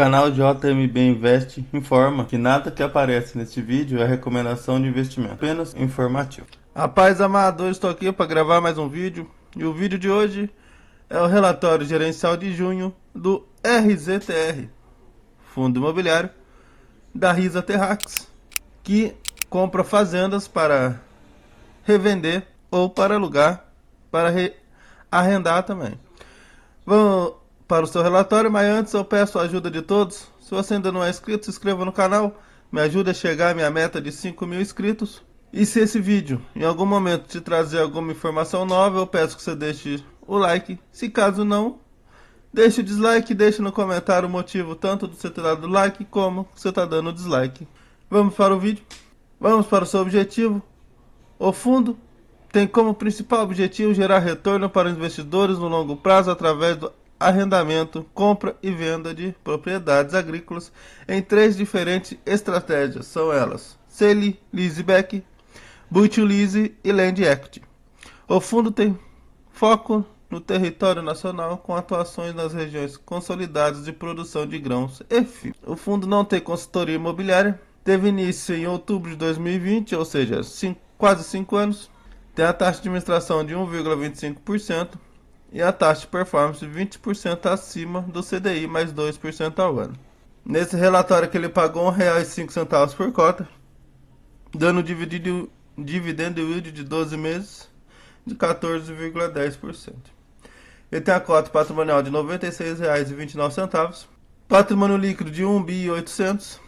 O canal JMB Invest informa que nada que aparece neste vídeo é recomendação de investimento, apenas informativo. Rapaz amado, eu estou aqui para gravar mais um vídeo e o vídeo de hoje é o relatório gerencial de junho do RZTR, Fundo Imobiliário da Risa Terrax, que compra fazendas para revender ou para alugar, para arrendar também. Vamos para o seu relatório, mas antes eu peço a ajuda de todos. Se você ainda não é inscrito, se inscreva no canal, me ajude a chegar à minha meta de 5.000 inscritos. E se esse vídeo em algum momento te trazer alguma informação nova, eu peço que você deixe o like. Se caso não, deixe o dislike, deixe no comentário o motivo tanto de você ter dado like como você está dando dislike. Vamos para o vídeo. Vamos para o seu objetivo. O fundo tem como principal objetivo gerar retorno para os investidores no longo prazo através do arrendamento, compra e venda de propriedades agrícolas em 3 diferentes estratégias. São elas: Sale Leaseback, Buy to Lease e Land Equity. O fundo tem foco no território nacional com atuações nas regiões consolidadas de produção de grãos e fibra. O fundo não tem consultoria imobiliária, teve início em outubro de 2020, ou seja, quase 5 anos. Tem a taxa de administração de 1,25% e a taxa de performance de 20% acima do CDI mais 2% ao ano. Nesse relatório que ele pagou R$ 1,05 por cota, dando dividendo yield de 12 meses de 14,10%. Ele tem a cota patrimonial de R$ 96,29, patrimônio líquido de 1.800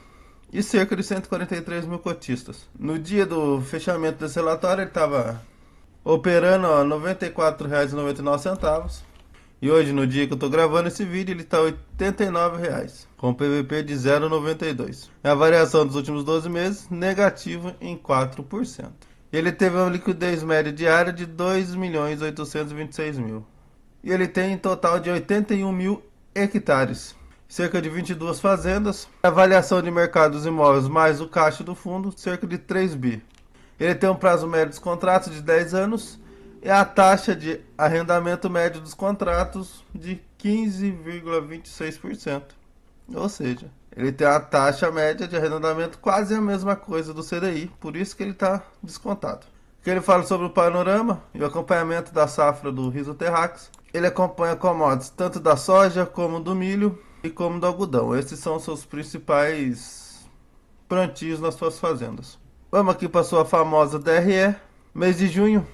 e cerca de 143 mil cotistas. No dia do fechamento desse relatório ele estava operando a R$ 94,99. E hoje, no dia que eu estou gravando esse vídeo, ele está R$ 89,00, com PVP de 0,92. A variação dos últimos 12 meses, negativa em 4%. Ele teve uma liquidez média diária de 2.826.000. E ele tem um total de 81 mil hectares, cerca de 22 fazendas. A avaliação de mercado dos imóveis mais o caixa do fundo, cerca de 3 bi. Ele tem um prazo médio dos contratos de 10 anos e a taxa de arrendamento médio dos contratos de 15,26%. Ou seja, ele tem a taxa média de arrendamento quase a mesma coisa do CDI, por isso que ele está descontado. Que ele fala sobre o panorama e o acompanhamento da safra do riso terrax. Ele acompanha commodities tanto da soja como do milho e como do algodão. Esses são os seus principais plantios nas suas fazendas. Vamos aqui para sua famosa DRE. Mês de junho,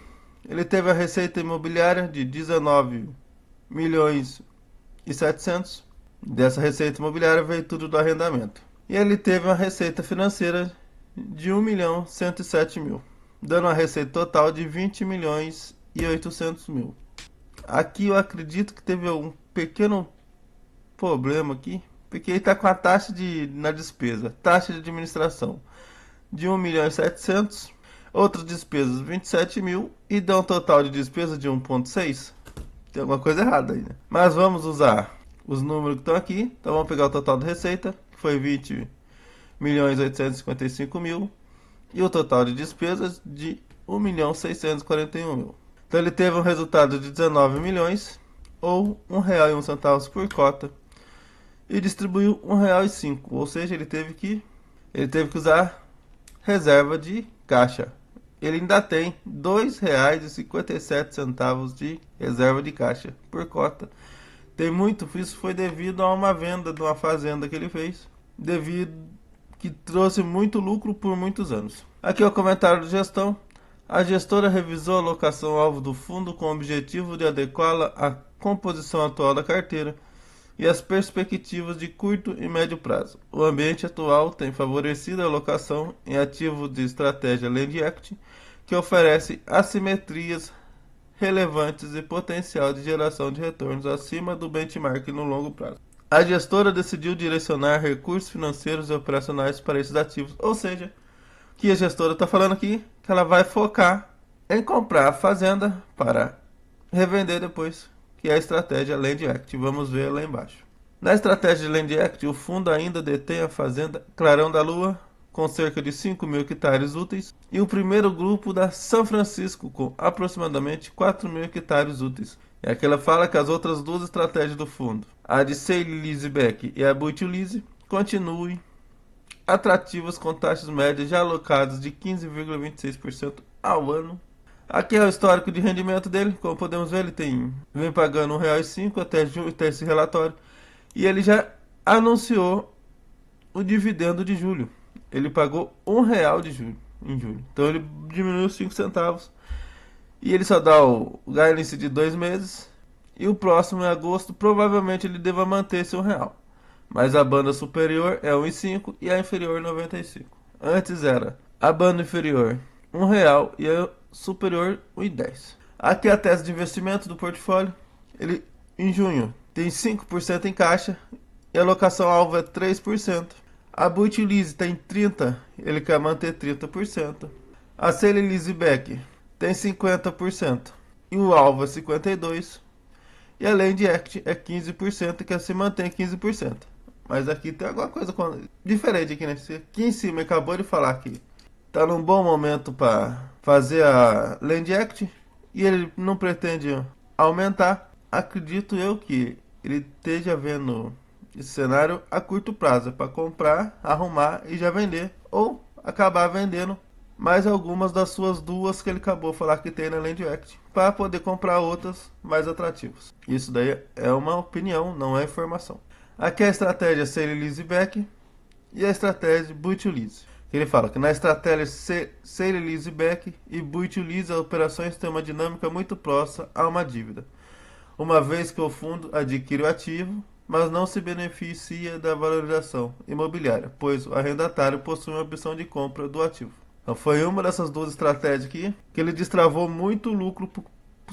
ele teve a receita imobiliária de 19 milhões e 700. Dessa receita imobiliária veio tudo do arrendamento. E ele teve uma receita financeira de 1.107.000, dando uma receita total de 20 milhões e 800 mil. Aqui eu acredito que teve um pequeno problema aqui, porque ele está com a taxa na despesa, taxa de administração de 1.700.000, outras despesas 27 mil e dá um total de despesa de 1,6. Tem alguma coisa errada aí, né? Mas vamos usar os números que estão aqui. Então vamos pegar o total de receita, que foi 20.855.000, e o total de despesas de 1.641.000. Então ele teve um resultado de 19 milhões, ou R$1,01 por cota, e distribuiu R$1,05, ou seja, ele teve que usar reserva de caixa. Ele ainda tem R$2,57 de reserva de caixa por cota. Tem muito, isso foi devido a uma venda de uma fazenda que ele fez, devido que trouxe muito lucro por muitos anos. Aqui é o comentário de gestão. A gestora revisou a alocação-alvo do fundo com o objetivo de adequá-la à composição atual da carteira e as perspectivas de curto e médio prazo. O ambiente atual tem favorecido a alocação em ativos de estratégia Land Equity, que oferece assimetrias relevantes e potencial de geração de retornos acima do benchmark no longo prazo. A gestora decidiu direcionar recursos financeiros e operacionais para esses ativos, ou seja, o que a gestora está falando aqui, que ela vai focar em comprar a fazenda para revender depois, que é a estratégia Land Equity. Vamos ver lá embaixo. Na estratégia de Land Equity, o fundo ainda detém a fazenda Clarão da Lua, com cerca de 5.000 hectares úteis, e o primeiro grupo da São Francisco, com aproximadamente 4.000 hectares úteis. É que ela fala que as outras duas estratégias do fundo, a de sale leaseback e a buy to lease, continuem atrativas com taxas médias já alocadas de 15,26% ao ano. Aqui é o histórico de rendimento dele, como podemos ver, ele vem pagando R$1,05 até esse relatório. E ele já anunciou o dividendo de julho. Ele pagou R$1 em julho. Então ele diminuiu 5 centavos. E ele só dá o guidance de 2 meses. E o próximo, em agosto, provavelmente ele deva manter esse R$1. Mas a banda superior é 1,05 e a inferior 95. Antes era a banda inferior R$1 e a superior 1,10. Aqui é a tese de investimento do portfólio. Ele em junho tem 5% em caixa e a alocação alvo é 3%. A buy to lease tem 30%, ele quer manter 30%. A sale leaseback tem 50% e o alvo é 52%. E a land act é 15% e quer se manter 15%. Mas aqui tem alguma coisa diferente aqui, né? Aqui em cima acabou de falar que tá num bom momento para fazer a land act e ele não pretende aumentar. Acredito eu que ele esteja vendo esse cenário a curto prazo, para comprar, arrumar e já vender, ou acabar vendendo mais algumas das suas duas que ele acabou de falar que tem na Land Act, para poder comprar outras mais atrativas. Isso daí é uma opinião, não é informação. Aqui é a estratégia sale leaseback e a estratégia buy to lease. Ele fala que na estratégia sale leaseback e buy to lease as operações têm uma dinâmica muito próxima a uma dívida, uma vez que o fundo adquire o ativo, mas não se beneficia da valorização imobiliária, pois o arrendatário possui uma opção de compra do ativo. Então foi uma dessas duas estratégias aqui que ele destravou muito lucro para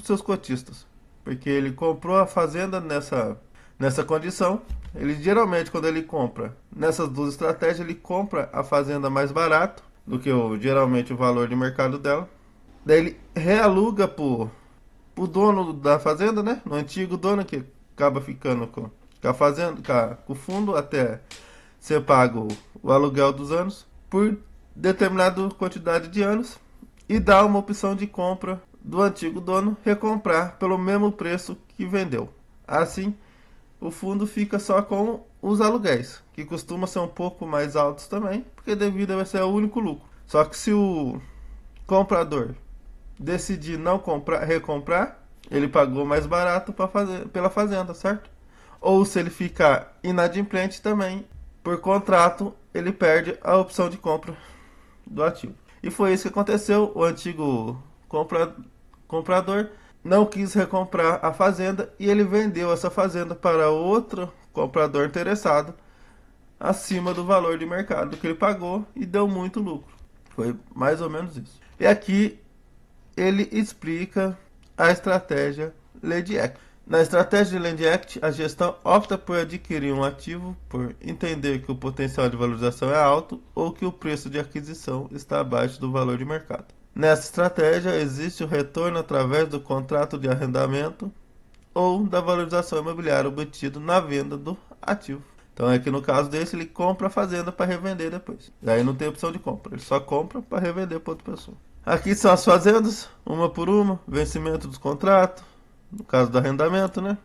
os seus cotistas, porque ele comprou a fazenda nessa condição. Ele geralmente, quando ele compra nessas duas estratégias, ele compra a fazenda mais barato do que geralmente o valor de mercado dela. Daí ele realuga pro dono da fazenda, né? No antigo dono, que acaba ficando com a fazenda, com o fundo, até ser pago o aluguel dos anos, por determinada quantidade de anos, e dá uma opção de compra do antigo dono recomprar pelo mesmo preço que vendeu. Assim, o fundo fica só com os aluguéis, que costumam ser um pouco mais altos também, porque devido a ser o único lucro. Só que se o comprador decidir não recomprar, ele pagou mais barato pela fazenda, certo? Ou se ele ficar inadimplente também, por contrato, ele perde a opção de compra do ativo. E foi isso que aconteceu. O antigo comprador não quis recomprar a fazenda e ele vendeu essa fazenda para outro comprador interessado acima do valor de mercado que ele pagou e deu muito lucro. Foi mais ou menos isso. E aqui ele explica a estratégia Land Act. Na estratégia de Land Act, a gestão opta por adquirir um ativo por entender que o potencial de valorização é alto ou que o preço de aquisição está abaixo do valor de mercado. Nessa estratégia, existe o retorno através do contrato de arrendamento ou da valorização imobiliária obtido na venda do ativo. Então, aqui no caso desse, ele compra a fazenda para revender depois. E aí não tem opção de compra, ele só compra para revender para outra pessoa. Aqui são as fazendas, uma por uma, vencimento dos contratos, no caso do arrendamento, né?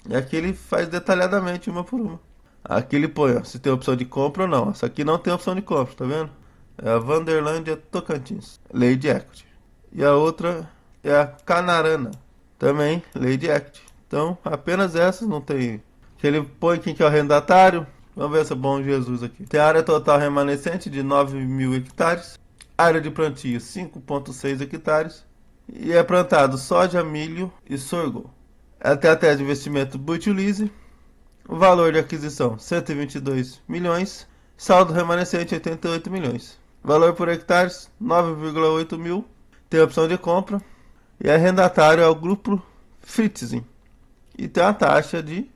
E aqui ele faz detalhadamente uma por uma. Aqui ele põe, ó, se tem opção de compra ou não. Essa aqui não tem opção de compra, tá vendo? É a Vanderlândia Tocantins, lei de equity. E a outra é a Canarana, também lei de equity. Então, apenas essas, não tem... Ele põe quem que é o arrendatário. Vamos ver se é bom Jesus aqui. Tem área total remanescente de 9.000 hectares. Área de plantio 5,6 hectares. E é plantado soja, milho e sorgo. Até a tese de investimento buy to lease. O valor de aquisição 122 milhões. Saldo remanescente 88 milhões. Valor por hectares 9,8 mil. Tem opção de compra. E arrendatário é o grupo Fritzing. E tem a taxa de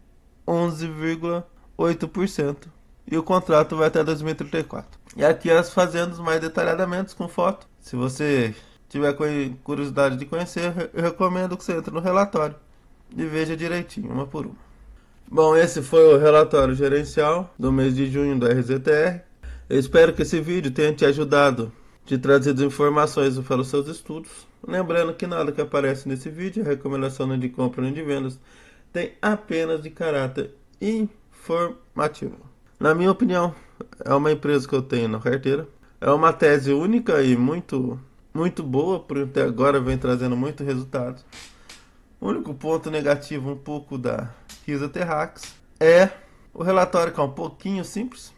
11,8%. E o contrato vai até 2034. E aqui as fazendas mais detalhadamente com foto. Se você tiver curiosidade de conhecer, eu recomendo que você entre no relatório e veja direitinho, uma por uma. Bom, esse foi o relatório gerencial do mês de junho do RZTR. Eu espero que esse vídeo tenha te ajudado de trazer informações para os seus estudos. Lembrando que nada que aparece nesse vídeo, recomendação nem de compra nem de vendas, tem apenas de caráter informativo. Na minha opinião, é uma empresa que eu tenho na carteira. É uma tese única e muito boa, porque até agora vem trazendo muito resultado. O único ponto negativo um pouco da Risa Terrax é o relatório, que é um pouquinho simples,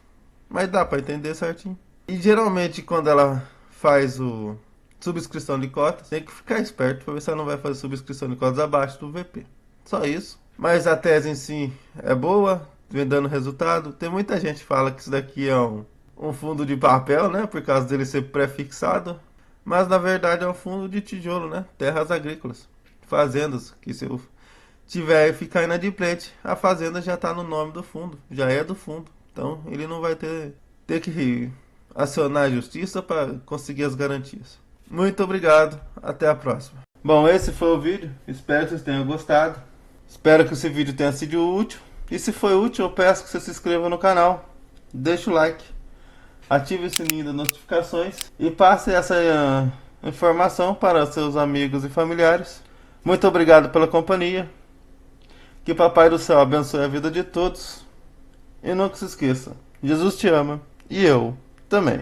mas dá para entender certinho. E geralmente quando ela faz o subscrição de cotas, tem que ficar esperto para ver se ela não vai fazer subscrição de cotas abaixo do VP. Só isso. Mas a tese em si é boa, vem dando resultado. Tem muita gente que fala que isso daqui é um fundo de papel, né? Por causa dele ser pré-fixado. Mas na verdade é um fundo de tijolo, né? Terras agrícolas, fazendas, que se eu tiver e ficar inadimplente, a fazenda já está no nome do fundo, já é do fundo. Então ele não vai ter que acionar a justiça para conseguir as garantias. Muito obrigado, até a próxima. Bom, esse foi o vídeo, espero que vocês tenham gostado. Espero que esse vídeo tenha sido útil. E se foi útil, eu peço que você se inscreva no canal, deixe o like, ative o sininho das notificações e passe essa informação para seus amigos e familiares. Muito obrigado pela companhia. Que Papai do Céu abençoe a vida de todos. E nunca se esqueça, Jesus te ama e eu também.